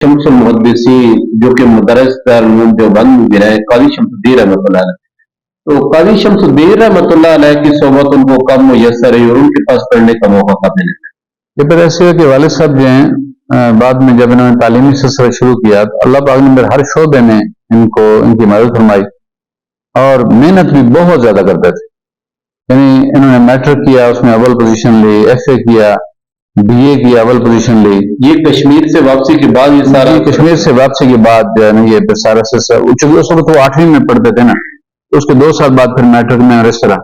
शम्स मुहद्दिसी जो कि मुदर्रिस दारुल देवबंद में भी रहे, काजी शमसुद्दीन रहमतुल्लाह अलैह। तो काजी शमसुद्दीन रहमतुल्लाह अलैह की सोबत उनको कब मुयस्सर हुई और उनके पास पढ़ने का मौका कब मिला? ये फिर ऐसे है कि वालिद साहब जो हैं बाद में जब इन्होंने तालीमी सिलसिला शुरू किया तो अल्लाह पाक ने हर शोबे में इनको इनकी मदद फरमाई और मेहनत भी बहुत ज्यादा करते थे। यानी इन्होंने मैट्रिक किया, उसमें अव्वल पोजीशन ली, FA किया, BA किया, अव्वल पोजीशन ली। ये कश्मीर से वापसी के बाद ये सारा कश्मीर से वापसी के बाद जो है ना ये सारा सिलसिला, चूंकि उस वक्त वो 8वीं में पढ़ते थे ना, तो उसके 2 साल बाद फिर मैट्रिक में और इस तरह।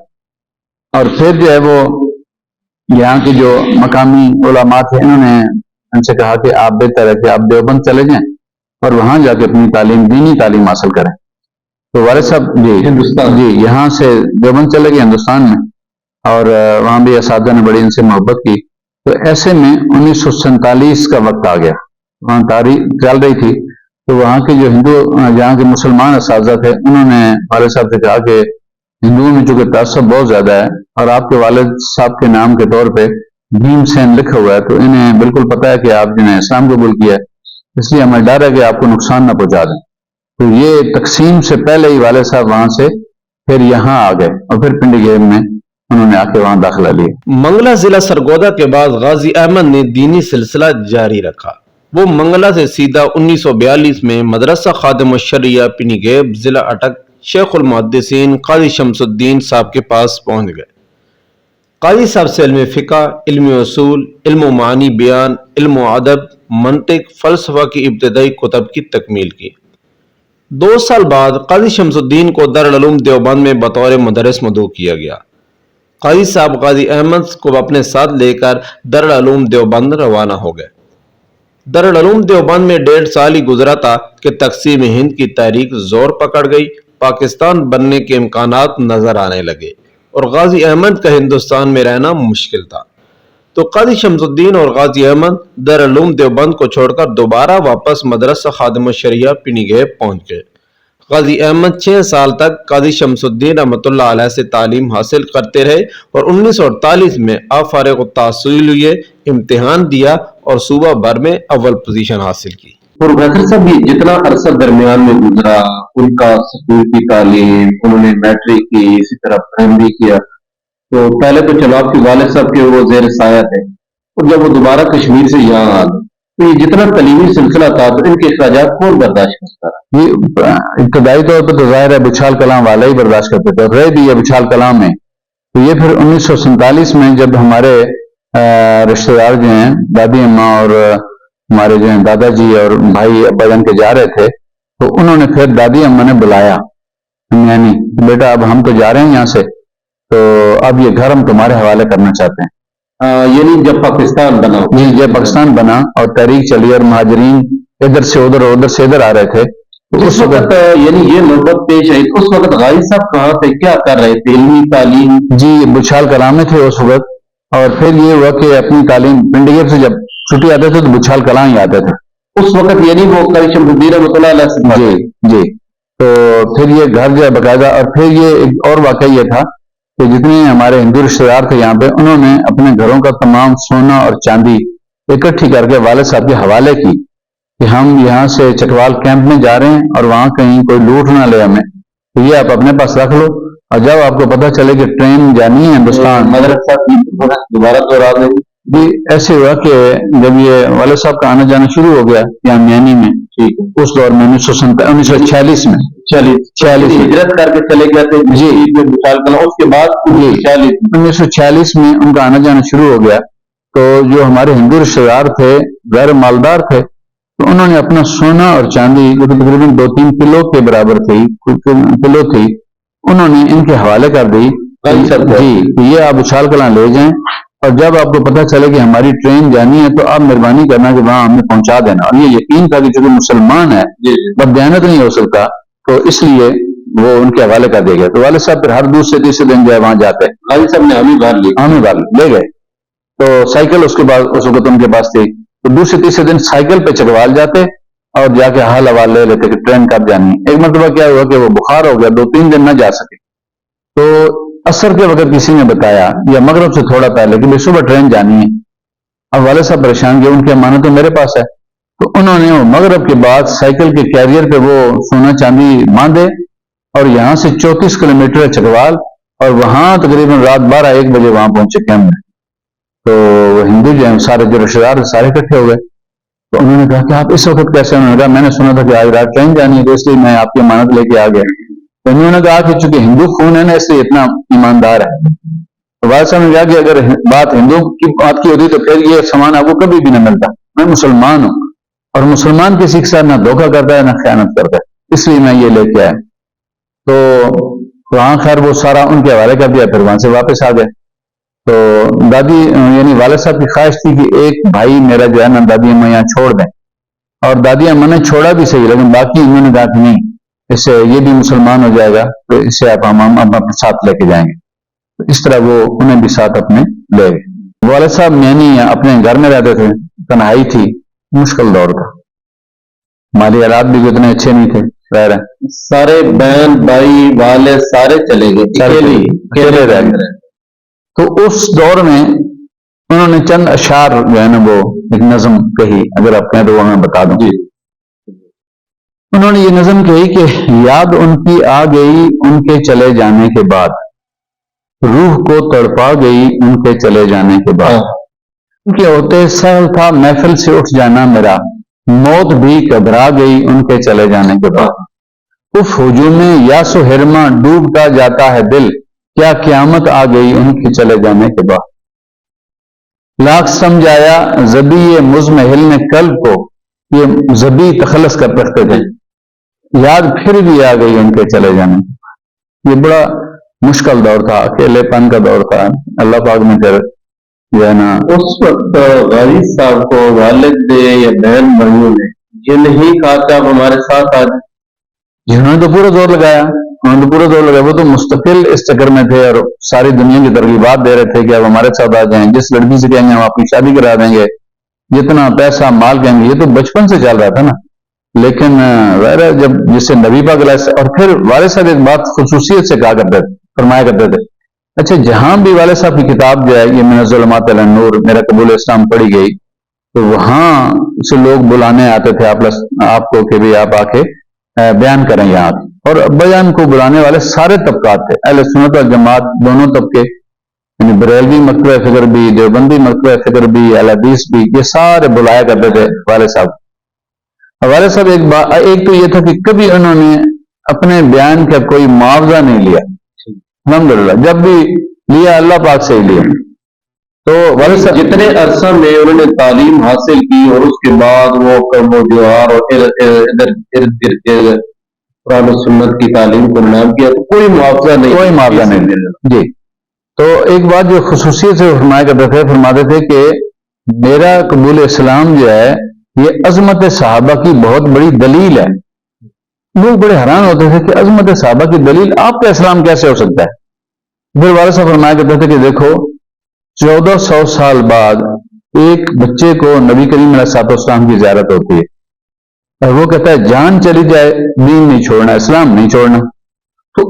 और फिर जो है वो यहाँ के जो मकामी उलमा थे इन्होंने उनसे कहा कि आप बेहतर है कि आप देवबंद चले जाएं और वहां जाके अपनी तालीम, दीनी तालीम हासिल करें। तो वालिद साहब हिंदुस्तान जी यहाँ से देवबंद चले गए हिंदुस्तान में और वहां भी असातिज़ा ने बड़ी इनसे मोहब्बत की। तो ऐसे में 1947 का वक्त आ गया, वहाँ तारीख चल रही थी। तो वहाँ के जो हिंदू, यहाँ के मुसलमान असातिज़ा थे, उन्होंने वालिद साहब से कहा कि हिंदुओं में चूंकि तासुब बहुत ज्यादा है और आपके वालिद साहब के नाम के तौर पे भीमसेन लिखा हुआ है, तो इन्हें बिल्कुल पता है कि आप जिन्हें इस्लाम कबूल किया है, इसलिए हमें डर है कि आपको नुकसान न पहुंचा दें। तो ये तकसीम से पहले ही वालिद साहब वहां से फिर यहाँ आ गए और फिर पिंडी गेम में उन्होंने आके वहां दाखिला लिया। मंगला जिला सरगोदा के बाद गाजी अहमद ने दीनी सिलसिला जारी रखा। वो मंगला से सीधा 1942 में मदरसा खादिम शरिया पिनीगेब जिला अटक शेखुल मुहद्दिसीन काजी शमसुद्दीन साहब के पास पहुंच गए। काजी साहब से इल्म फ़िक़्ह, इल्म उसूल, इल्म मानी बयान, इल्म अदब, मंतिक, फलसफा की इब्तदाई कुतब की तकमील की। 2 साल बाद काजी शमसुद्दीन को दारुल उलूम देवबंद में बतौर मुदर्रिस मदऊ किया गया। काजी साहब काजी अहमद को अपने साथ लेकर दारुल उलूम देवबंद रवाना हो गए। दारुल उलूम देवबंद में 1.5 साल ही गुजरा था कि तकसीम हिंद की तारीख जोर पकड़ गई, पाकिस्तान बनने के इम्कानात नजर आने लगे और गाजी अहमद का हिंदुस्तान में रहना मुश्किल था। तो काजी शमसुद्दीन और गाजी अहमद दारुल उलूम देवबंद को छोड़कर दोबारा वापस मदरसा खादिम शरिया पिनीगेब पहुंच गए। गाजी अहमद 6 साल तक काजी शमसुद्दीन रहमतुल्लाह अलैह से तालीम हासिल करते रहे और 1948 में अफारिग तहसील हुए, इम्तिहान दिया और सूबा भर में अव्वल पोजीशन हासिल की। प्रोफेसर साहब ये जितना अरसा दरमियान में गुजरा, उनका स्कूल की तालीम, उन्होंने मैट्रिक की, इसी तरह प्राइमरी किया, तो पहले तो चलो आपके वालिद साहब के वो जेर साया थे और जब वो दोबारा कश्मीर से यहाँ आ गए तो ये जितना तालीमी सिलसिला था तो इनके अखराजात कौन बर्दाश्त करता रहा? ये इब्तदाई तौर पर तो जाहिर है बुछाल कलाम वाला ही बर्दाश्त करते थे, रहे भी है बुछाल कलाम में। तो ये फिर 1947 में जब हमारे रिश्तेदार जो हैं दादी अम्मा और हमारे जो हैं दादाजी और भाई अब्बाजान के जा रहे थे, तो उन्होंने फिर दादी अम्मा ने बुलाया, यानी बेटा अब हम तो जा रहे हैं यहाँ से, तो अब ये घर हम तुम्हारे हवाले करना चाहते हैं। यानी जब पाकिस्तान बना, जी जब पाकिस्तान बना और तहरीक चली और महाजरीन इधर से उधर और उधर से इधर आ रहे थे, तो उस वक्त यानी ये नौबत पेश आई, उस वक्त गाजी साहब कहाँ थे, क्या कर रहे थे? इल्मी तालीम? जी बुछाल कलाम में थे उस वक्त। और फिर ये हुआ कि अपनी तालीम पिंडीगेब से जब छुट्टी आते थे तो बुछाल कलाम ही आते थे उस वक्त, यानी वो काजी शमसुद्दीन रहमतुल्लाह अलैह से। जी जी। तो फिर ये घर जो है बकायदा, और फिर ये एक और वाकया ये था कि जितने हमारे हिंदू रिश्तेदार थे यहाँ पे, उन्होंने अपने घरों का तमाम सोना और चांदी इकट्ठी करके वालिद साहब के हवाले की कि हम यहाँ से चटवाल कैंप में जा रहे हैं और वहां कहीं कोई लूट ना ले हमें, तो ये आप अपने पास रख लो और जब आपको पता चले कि ट्रेन जानी है हिंदुस्तान। मदरसा दोबारा दोहरा दें। जी ऐसे हुआ कि जब ये वालिद साहब का आना जाना शुरू हो गया यहाँ मियानी में, ठीक है, उस दौर में 1946 में 46 हिजरत करके चले गए थे जी उसके बाद 1946 में उनका आना जाना शुरू हो गया। तो जो हमारे हिंदू रिश्तेदार थे, गैर मालदार थे, तो उन्होंने अपना सोना और चांदी जो तकरीबन 2-3 किलो के बराबर थी, किलो थी, उन्होंने इनके हवाले कर दी जी ये आप उछाल कलां ले जाएं और जब आपको पता चले कि हमारी ट्रेन जानी है तो आप मेहरबानी करना कि वहां हमें पहुंचा देना। और ये यकीन था कि चूंकि मुसलमान है बददियानत नहीं हो सकता, तो इसलिए वो उनके हवाले कर दिया गया। तो वालिद साहब फिर हर दूसरे तीसरे दिन जो है वहां जाते, गाजी साहब ने हमी बार ले गए। तो साइकिल उसके बाद उस वक्त उनके पास थी, तो दूसरे तीसरे दिन साइकिल पे चकवाल जाते और जाके हाल हवाल ले लेते कि ट्रेन कब जानी है। एक मरतबा क्या हुआ कि वो बुखार हो गया, 2-3 दिन न जा सके, तो असर के वक्त किसी ने बताया या मगरब से थोड़ा पहले कि भाई सुबह ट्रेन जानी है। अब वाले साहब परेशान गए, उनकी अमानत तो मेरे पास है, تو انہوں نے وہ مغرب کے بعد سائیکل کے کیریئر پہ وہ سونا چاندی باندھے اور یہاں سے 34 کلومیٹر ہے چکوال، اور وہاں تقریباً رات 12-1 بجے وہاں پہنچے کیمپ میں. تو وہ ہندو جو ہیں سارے جو رشتے دار سارے اکٹھے ہو گئے. تو انہوں نے کہا کہ آپ اس وقت کیسے؟ انہوں نے کہا میں نے سنا تھا کہ آج رات ٹرین جانی ہے تو اس لیے میں آپ کی امانت لے کے آ گیا. تو انہوں نے کہا کہ چونکہ ہندو خون ہے نا اس لیے اتنا ایماندار ہے. تو والد صاحب نے کہا کہ اگر بات ہندو کی بات کی ہوتی تو پھر یہ سامان آپ کو کبھی بھی نہ ملتا. میں مسلمان ہوں اور مسلمان کسی کے ساتھ نہ دھوکہ کرتا ہے نہ خیانت کرتا ہے، اس لیے میں یہ لے کے آیا. تو وہاں خیر وہ سارا ان کے حوالے کر دیا، پھر وہاں سے واپس آ گئے. تو دادی یعنی والد صاحب کی خواہش تھی کہ ایک بھائی میرا جو ہے نا دادی اماں یہاں چھوڑ دیں، اور دادی اماں نے چھوڑا بھی صحیح، لیکن باقی انہوں نے کہا کہ نہیں، اس سے یہ بھی مسلمان ہو جائے گا تو اس سے آپ ہم اپنے ساتھ لے کے جائیں گے. تو اس طرح وہ انہیں بھی ساتھ اپنے لے گئے. والد صاحب یعنی اپنے گھر میں رہتے تھے، تنہائی تھی، مشکل دور تھا، مالی حالات بھی اتنے اچھے نہیں تھے. خیر ہے سارے بہن بھائی والد سارے چلے گئے، اکیلے رہ گئے. تو اس دور میں انہوں نے چند اشعار جو ہے نا وہ ایک نظم کہی، اگر آپ کہیں تو وہ میں بتا دوں. انہوں نے یہ نظم کہی کہ یاد ان کی آ گئی ان کے چلے جانے کے بعد، روح کو تڑپا گئی ان کے چلے جانے کے بعد، ان کے ہوتے سہل تھا محفل سے اٹھ جانا میرا، موت بھی گھبرا گئی ان کے چلے جانے کے بعد. اف ہجوم یاس و ہرما ڈوبتا جاتا ہے دل، کیا قیامت آ گئی ان کے چلے جانے کے بعد. لاکھ سمجھایا زبی مزمحل نے قلب کو، یہ زبی تخلص کر رکھتے تھے، یاد پھر بھی آ گئی ان کے چلے جانے. یہ بڑا مشکل دور تھا، اکیلے پن کا دور تھا. اللہ پاک نے پھر جو ہے نا اس وقت غازی صاحب کو والد نے یا بہن بھائیوں نے یہ نہیں کہا کہ آپ ہمارے ساتھ آ جائیں؟ جنہوں نے تو پورا زور لگایا، انہوں نے تو پورا زور لگایا. وہ تو مستقل اس چکر میں تھے اور ساری دنیا کی ترغیبات دے رہے تھے کہ آپ ہمارے ساتھ آ جائیں، جس لڑکی سے کہیں گے ہم آپ کی شادی کرا دیں گے، جتنا پیسہ مال کہیں گے. یہ تو بچپن سے چل رہا تھا نا. لیکن ظاہر جب جس سے نبی پاک علیہ السلام، اور پھر والد صاحب ایک بات خصوصیت سے کہا کرتے تھے، فرمایا کرتے تھے. اچھا جہاں بھی والد صاحب کی کتاب جو ہے یہ من الظلمات الی النور میرا قبول اسلام پڑھی گئی تو وہاں سے لوگ بلانے آتے تھے آپ کو کہ بھی آپ آ کے بیان کریں یہاں. اور بیان کو بلانے والے سارے طبقات تھے، اہل سنت اور جماعت دونوں طبقے، یعنی بریلوی مکتبہ فکر بھی، دیوبندی مکتبہ فکر بھی، اہل حدیث بھی، یہ سارے بلایا کرتے تھے والد صاحب. والد صاحب ایک تو یہ تھا کہ کبھی انہوں نے اپنے بیان کا کوئی معاوضہ نہیں لیا، الحمدللہ جب بھی لیا اللہ پاک سے ہی لیا. تو والد صاحب جتنے عرصہ میں انہوں نے تعلیم حاصل کی اور اس کے بعد وہ کرم و جوہار اور ادھر ارد گرد قرآن و سنت کی تعلیم کو نام کیا تو کوئی معاوضہ نہیں، کوئی معاوضہ نہیں. جی تو ایک بات جو خصوصیت سے فرمایا کرتے تھے، فرماتے تھے کہ میرا قبول اسلام جو ہے یہ عظمت صحابہ کی بہت بڑی دلیل ہے. لوگ بڑے حیران ہوتے تھے کہ عظمت صحابہ کی دلیل آپ کا اسلام کیسے ہو سکتا ہے. پھر والد صاحب فرمایا کرتے تھے کہ دیکھو 1400 سال بعد ایک بچے کو نبی کریم علیہ السلام کی زیارت ہوتی ہے اور وہ کہتا ہے جان چلی جائے دین نہیں چھوڑنا، اسلام نہیں چھوڑنا. تو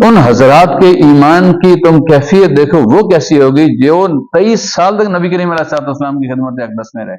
ان حضرات کے ایمان کی تم کیفیت دیکھو وہ کیسی ہوگی جو 23 سال تک نبی کریم علیہ السلام کی خدمت اقدس میں رہے.